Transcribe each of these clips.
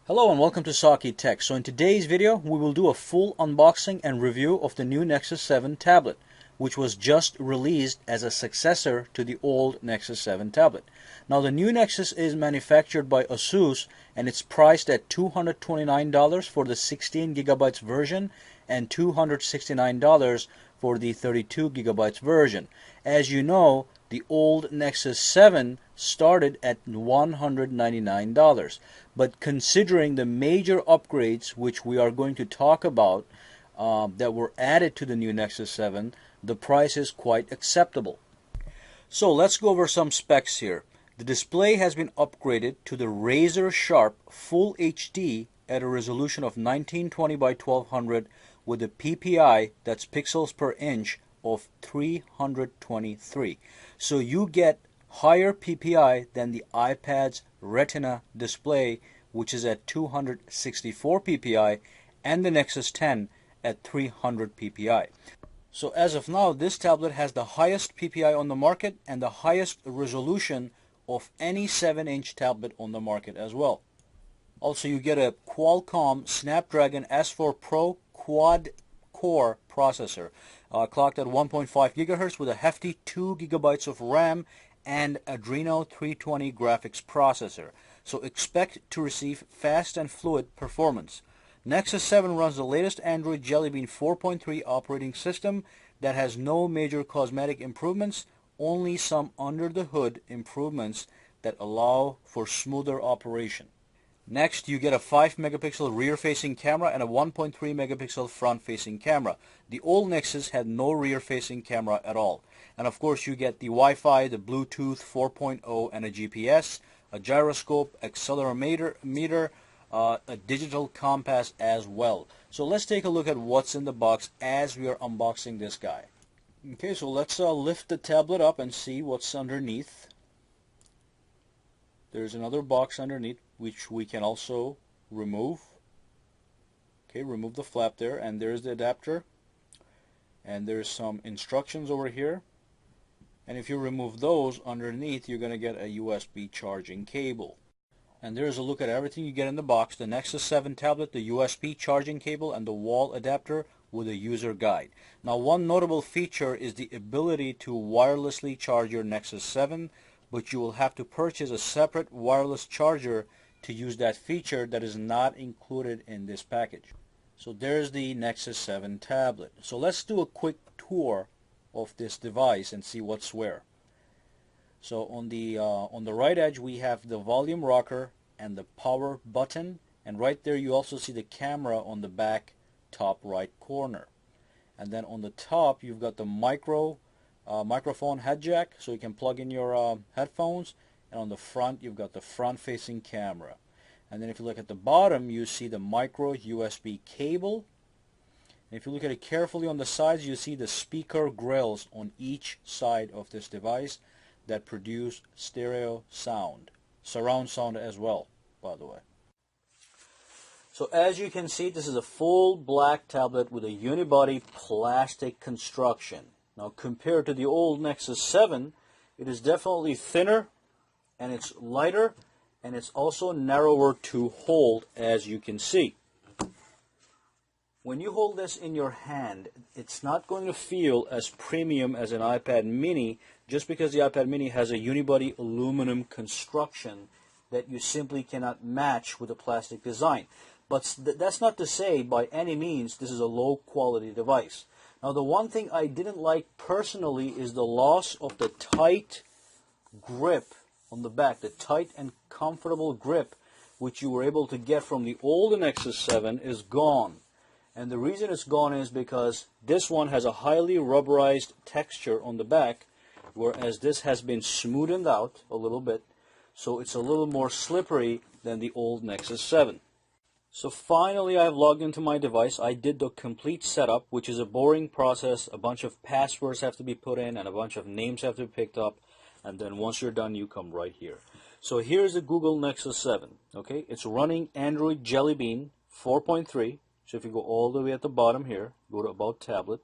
Hello and welcome to Saki Tech. So in today's video, we will do a full unboxing and review of the new Nexus 7 tablet, which was just released as a successor to the old Nexus 7 tablet. Now the new Nexus is manufactured by ASUS and it's priced at $229 for the 16 gigabytes version and $269 for the 32 gigabytes version. As you know, the old Nexus 7 started at $199. But considering the major upgrades which we are going to talk about that were added to the new Nexus 7, the price is quite acceptable. So let's go over some specs here. The display has been upgraded to the razor sharp Full HD at a resolution of 1920 by 1200 with a PPI, that's pixels per inch, of 323. So you get higher PPI than the iPad's Retina display, which is at 264 PPI, and the Nexus 10 at 300 PPI. So as of now, this tablet has the highest PPI on the market and the highest resolution of any 7-inch tablet on the market as well. Also, you get a Qualcomm Snapdragon S4 Pro quad-core processor, clocked at 1.5 gigahertz with a hefty 2 gigabytes of RAM and Adreno 320 graphics processor. So expect to receive fast and fluid performance. Nexus 7 runs the latest Android Jelly Bean 4.3 operating system that has no major cosmetic improvements, only some under-the-hood improvements that allow for smoother operation. Next, you get a 5 megapixel rear-facing camera and a 1.3 megapixel front-facing camera. The old Nexus had no rear-facing camera at all. And of course, you get the Wi-Fi, the Bluetooth 4.0, and a GPS, a gyroscope, accelerometer, a digital compass as well. So let's take a look at what's in the box as we are unboxing this guy. Okay, so let's lift the tablet up and see what's underneath. There's another box underneath which we can also remove. Okay, remove the flap there, and there's the adapter, and there's some instructions over here. And if you remove those, underneath you're going to get a USB charging cable. And there's a look at everything you get in the box: the Nexus 7 tablet, the USB charging cable, and the wall adapter with a user guide. Now, one notable feature is the ability to wirelessly charge your Nexus 7, but you will have to purchase a separate wireless charger to use that feature that is not included in this package. So there's the Nexus 7 tablet. So let's do a quick tour of this device and see what's where. So on the right edge we have the volume rocker and the power button, and right there you also see the camera on the back top right corner. And then on the top you've got the microphone head jack, so you can plug in your headphones, and on the front you've got the front-facing camera. And then if you look at the bottom, you see the micro USB cable. And if you look at it carefully on the sides, you see the speaker grills on each side of this device that produce stereo sound, surround sound as well, by the way. So as you can see, this is a full black tablet with a unibody plastic construction. Now, compared to the old Nexus 7, it is definitely thinner, and it's lighter, and it's also narrower to hold, as you can see. When you hold this in your hand, it's not going to feel as premium as an iPad mini, just because the iPad mini has a unibody aluminum construction that you simply cannot match with a plastic design. But that's not to say by any means this is a low quality device. Now, the one thing I didn't like personally is the loss of the tight grip on the back. The tight and comfortable grip which you were able to get from the old Nexus 7 is gone. And the reason it's gone is because this one has a highly rubberized texture on the back, whereas this has been smoothened out a little bit, so it's a little more slippery than the old Nexus 7. So finally, I've logged into my device. I did the complete setup, which is a boring process. A bunch of passwords have to be put in, and a bunch of names have to be picked up. And then once you're done, you come right here. So here's the Google Nexus 7. Okay, it's running Android Jelly Bean 4.3. So if you go all the way at the bottom here, go to About Tablet,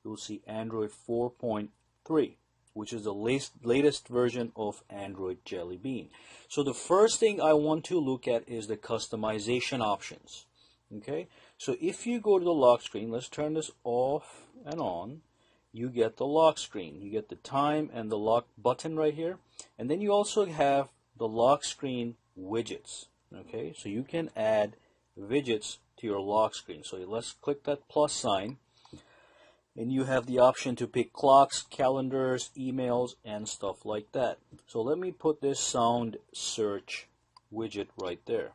you'll see Android 4.3, which is the latest version of Android Jelly Bean. So the first thing I want to look at is the customization options. Okay, so if you go to the lock screen, let's turn this off and on. You get the lock screen. You get the time and the lock button right here. And then you also have the lock screen widgets. Okay, so you can add widgets to your lock screen. So let's click that plus sign. And you have the option to pick clocks, calendars, emails, and stuff like that. So let me put this sound search widget right there.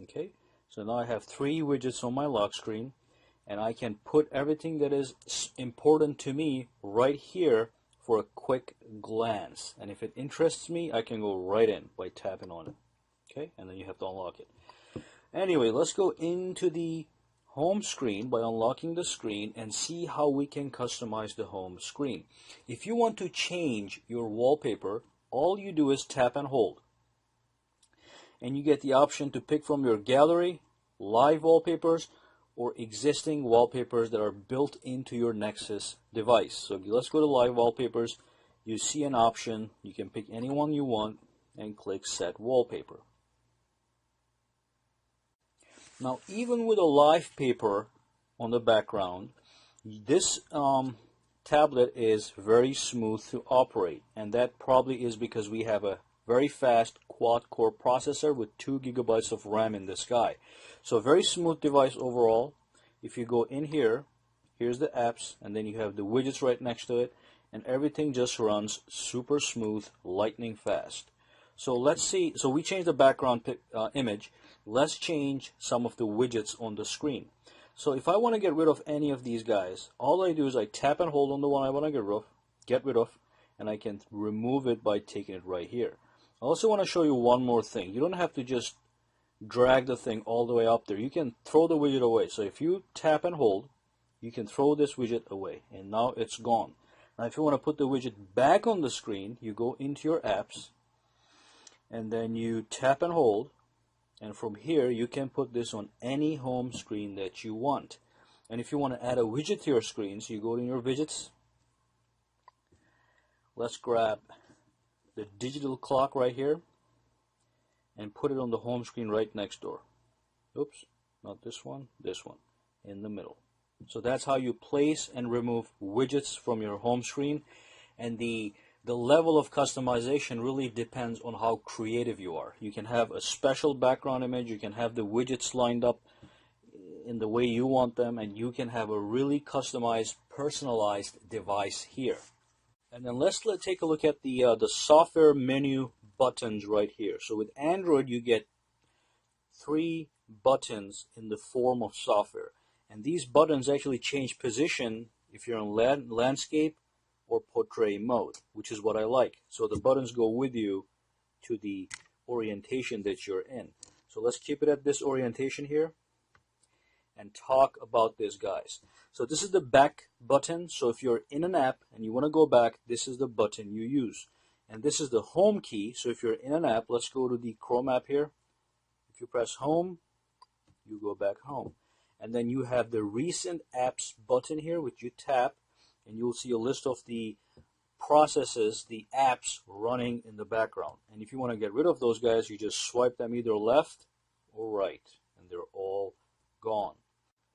Okay, so now I have 3 widgets on my lock screen. And I can put everything that is important to me right here for a quick glance. And if it interests me, I can go right in by tapping on it. Okay, and then you have to unlock it. Anyway, let's go into the home screen by unlocking the screen and see how we can customize the home screen. If you want to change your wallpaper, all you do is tap and hold. And you get the option to pick from your gallery, live wallpapers, or existing wallpapers that are built into your Nexus device. So let's go to live wallpapers. You see an option. You can pick any one you want and click set wallpaper. Now, even with a live paper on the background, this tablet is very smooth to operate, and that probably is because we have a very fast quad-core processor with 2 GB of RAM in this guy. So a very smooth device overall. If you go in here, here's the apps, and then you have the widgets right next to it, and everything just runs super smooth, lightning fast. So let's see. So we changed the background image. Let's change some of the widgets on the screen. So if I want to get rid of any of these guys, all I do is I tap and hold on the one I want to get rid of, and I can remove it by taking it right here. I also want to show you one more thing. You don't have to just drag the thing all the way up there. You can throw the widget away. So if you tap and hold, you can throw this widget away, and now it's gone. Now if you want to put the widget back on the screen, you go into your apps, and then you tap and hold, and from here you can put this on any home screen that you want. And if you want to add a widget to your screen, so you go to your widgets. Let's grab the digital clock right here and put it on the home screen right next door. Oops, not this one in the middle. So that's how you place and remove widgets from your home screen, and the level of customization really depends on how creative you are. You can have a special background image, you can have the widgets lined up in the way you want them, and you can have a really customized, personalized device here. And then let's take a look at the software menu buttons right here. So with Android, you get 3 buttons in the form of software. And these buttons actually change position if you're in landscape or portrait mode, which is what I like. So the buttons go with you to the orientation that you're in. So let's keep it at this orientation here and talk about this, guys. So this is the back button. So if you're in an app and you want to go back, this is the button you use. And this is the home key. So if you're in an app, let's go to the Chrome app here. If you press home, you go back home. And then you have the recent apps button here, which you tap, and you'll see a list of the processes, the apps running in the background. And if you want to get rid of those guys, you just swipe them either left or right, and they're all gone.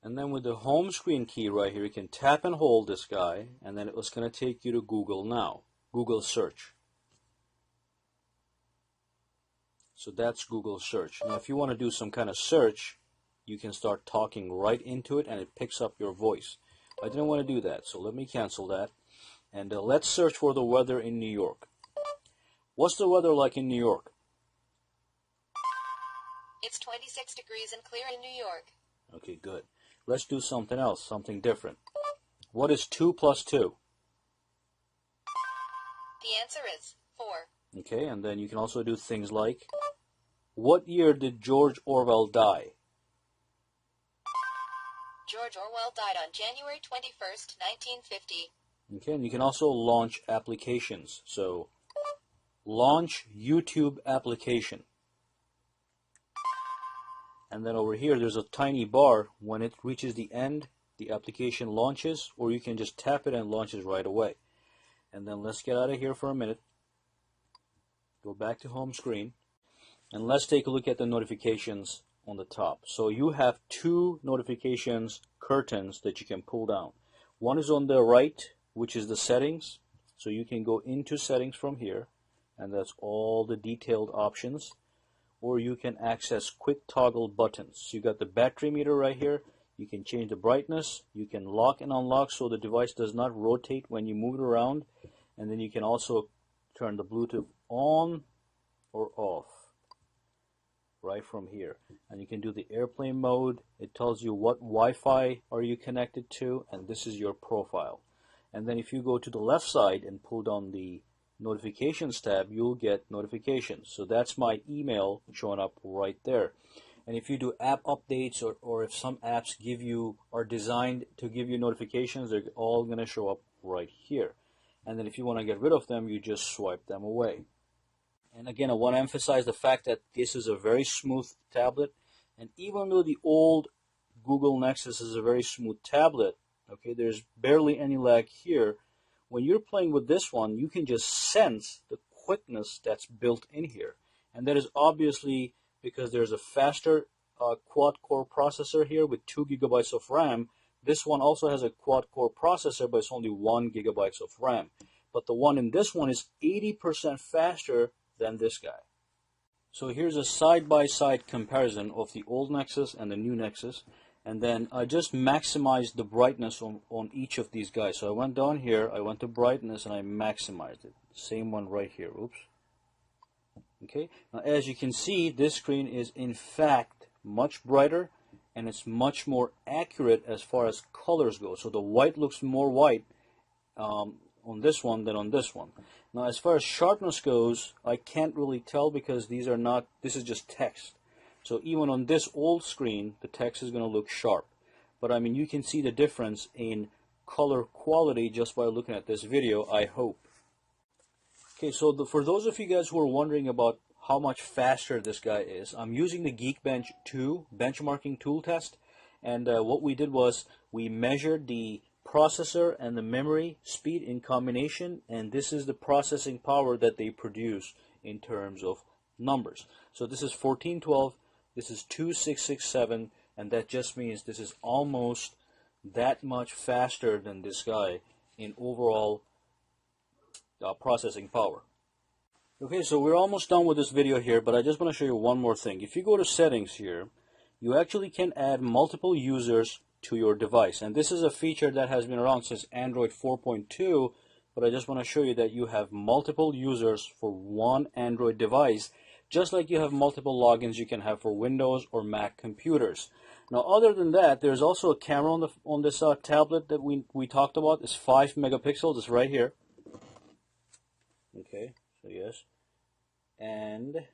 And then with the home screen key right here, you can tap and hold this guy, and then it's going to take you to Google now, Google search. So that's Google search. Now if you want to do some kind of search, you can start talking right into it, and it picks up your voice. I didn't want to do that, so let me cancel that. And let's search for the weather in New York. What's the weather like in New York? It's 26 degrees and clear in New York. Okay, good. Let's do something else, something different. What is 2 plus 2? The answer is 4. Okay, and then you can also do things like, what year did George Orwell die? George Orwell died on January 21st, 1950. Okay, and you can also launch applications. So, launch YouTube application. And then over here, there's a tiny bar. When it reaches the end, the application launches, or you can just tap it and it launches right away. And then let's get out of here for a minute. Go back to home screen. And let's take a look at the notifications on the top. So you have two notifications curtains that you can pull down. One is on the right, which is the settings. So you can go into settings from here, and that's all the detailed options. Or you can access quick toggle buttons. So you got the battery meter right here. You can change the brightness. You can lock and unlock so the device does not rotate when you move it around. And then you can also turn the Bluetooth on or off right from here. And you can do the airplane mode. It tells you what Wi-Fi are you connected to, and this is your profile. And then if you go to the left side and pull down the notifications tab, you'll get notifications. So that's my email showing up right there. And if you do app updates, or if some apps are designed to give you notifications, they're all going to show up right here. And then if you want to get rid of them, you just swipe them away. And again, I want to emphasize the fact that this is a very smooth tablet. And even though the old Google Nexus is a very smooth tablet, okay, there's barely any lag here. When you're playing with this one, you can just sense the quickness that's built in here. And that is obviously because there's a faster quad-core processor here with 2 gigabytes of RAM. This one also has a quad-core processor, but it's only 1 gigabytes of RAM. But the one in this one is 80% faster than this guy. So here's a side-by-side comparison of the old Nexus and the new Nexus. And then I just maximized the brightness on each of these guys. So I went down here, I went to brightness, and I maximized it. Same one right here. Oops. Okay. Now as you can see, this screen is in fact much brighter, and it's much more accurate as far as colors go. So the white looks more white on this one than on this one. Now as far as sharpness goes, I can't really tell because these are not, this is just text. So even on this old screen, the text is going to look sharp. But I mean, you can see the difference in color quality just by looking at this video, I hope. Okay, so for those of you guys who are wondering about how much faster this guy is, I'm using the Geekbench 2 benchmarking tool test. And what we did was we measured the processor and the memory speed in combination, and this is the processing power that they produce in terms of numbers. So this is 1412. This is 2667, and that just means this is almost that much faster than this guy in overall processing power. Okay, so we're almost done with this video here, but I just want to show you one more thing. If you go to settings here, you actually can add multiple users to your device. And this is a feature that has been around since Android 4.2, but I just want to show you that you have multiple users for one Android device, just like you have multiple logins you can have for Windows or Mac computers. Now, other than that, there's also a camera on this tablet that we talked about. It's 5 megapixels. It's right here. Okay, so yes. And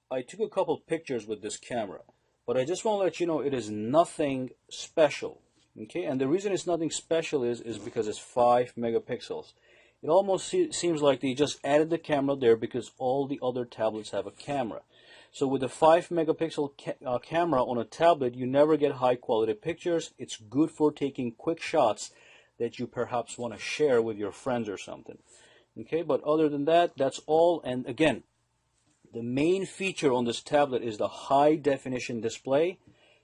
I took a couple pictures with this camera, but I just want to let you know it is nothing special. Okay, and the reason it's nothing special is because it's 5 megapixels. It almost seems like they just added the camera there because all the other tablets have a camera. So with a 5 megapixel camera on a tablet, you never get high quality pictures. It's good for taking quick shots that you perhaps want to share with your friends or something. Okay, but other than that, that's all. And again, the main feature on this tablet is the high definition display.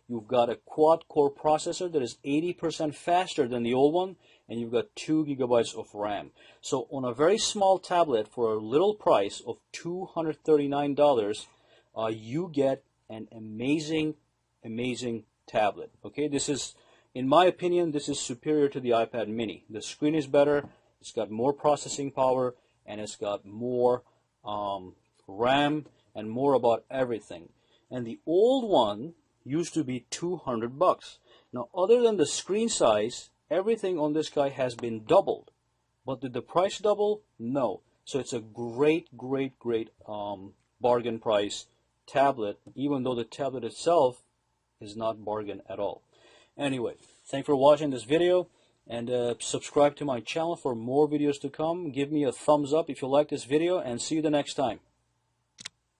You've got a quad-core processor that is 80% faster than the old one, and you've got 2 gigabytes of RAM. So on a very small tablet for a little price of $239, you get an amazing, amazing tablet. Okay, this is, in my opinion, this is superior to the iPad mini. The screen is better, it's got more processing power, and it's got more RAM and more about everything. And the old one used to be $200. Now, other than the screen size, everything on this guy has been doubled. But did the price double? No. So it's a great bargain price tablet, even though the tablet itself is not bargain at all. Anyway, thanks for watching this video, and subscribe to my channel for more videos to come. Give me a thumbs up if you like this video, and see you the next time.